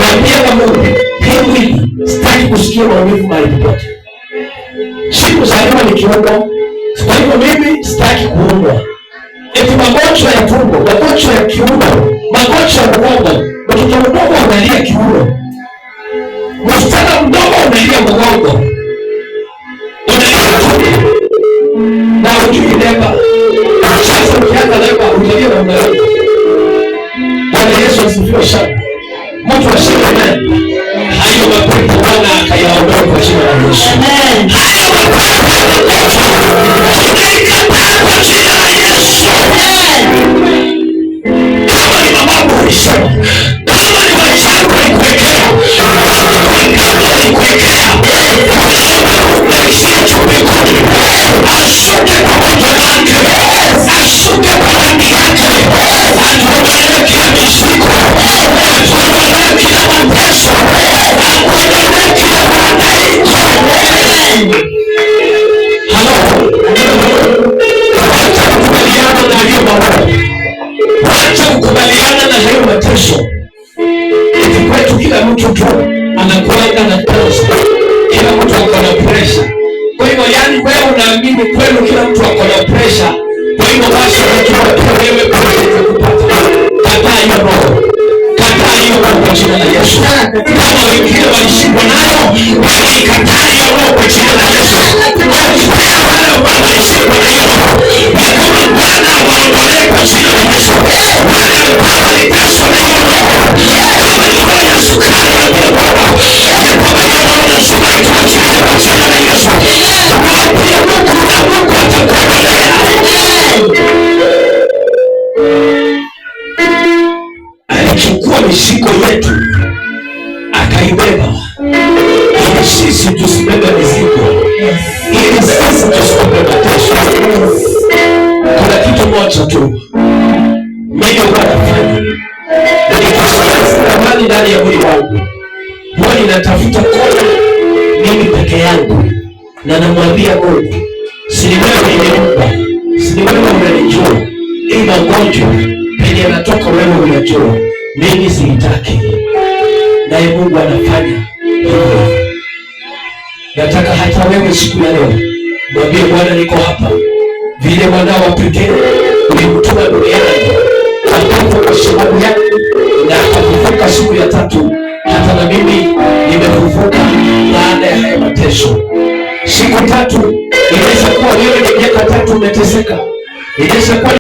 Mwambie na Mungu, hii mwili sitaki kusikia maumivu mahali popote. Sikuzaliwa nikiumwa, kwa hivyo mimi sitaki kuumwa. Eti magonjwa ya tumbo, magonjwa ya kiuno, magonjwa ya mgongo. Mtoto mdogo analia kiuno, msichana mdogo analia mgongo, unalia tumbo na ujui leba. Sasa ukianza leba utalia na mgani? Bwana Yesu asifiwe sana. Mtu aseme amen. Hayo mapepo Bwana akayaondoa kwa jina la Yesu. Amen. Hayo mapepo tunaikataa kwa jina la Yesu. Amen. Kama ni mambo ulisema, kama ni maisha ulikuwekea, kama ulikuwekea, unaishia chumbikoni, ashuke pamoja nake, ashuke pamoja yake, atuondolee kila mishiko, atuondolee kila mateso, atuondolee kila mahangaiko. Halo, wacha kukubaliana na hiyo mambo, wacha kukubaliana na hiyo mateso. Eti kwetu kila mtu tu anakuanga na pressure, kila mtu ako na pressure. Kwa hivyo yani wewe unaamini kweli kila mtu ako na pressure, kwa hivyo basi unajua pia wewe pressure itakupata. Kataa hiyo roho, kataa hiyo roho kwa jina la Yesu. Kama wengine walishindwa nayo, wewe ikataa hiyo roho kwa jina la Yesu. Wale ambao walishindwa na hiyo roho, kama Bwana waondolee kwa jina la Yesu. Wale ambao waliteswa na hiyo roho, kama ni roho ya sukari ya Bwana, kama ni roho ya sukari kwa jina la Yesu. Pia Mungu atakuondolea. Alichukua mizigo yetu akaibeba, ili sisi tusibebe mizigo, ili sisi tusibebe mateso. Kuna kitu moja tu mimi huwa nafanya, na nikisikia amani ndani ya mwili wangu, huwa ninatafuta kona mimi peke yangu, na namwambia Mungu, si wewe umeniumba, si wewe unanijua, hii magonjwa penye yanatoka wewe unajua, mimi sitaki. Naye Mungu anafanya hivyo. Nataka hata wewe siku ya leo mwambie Bwana, niko hapa, vile mwanao wa pekee ulimtuma duniani akafa kwa sababu yangu na akafufuka siku ya tatu, hata na mimi nimefufuka baada ya haya mateso. Siku tatu inaweza kuwa wewe ni miaka 3 umeteseka, inaweza kuwa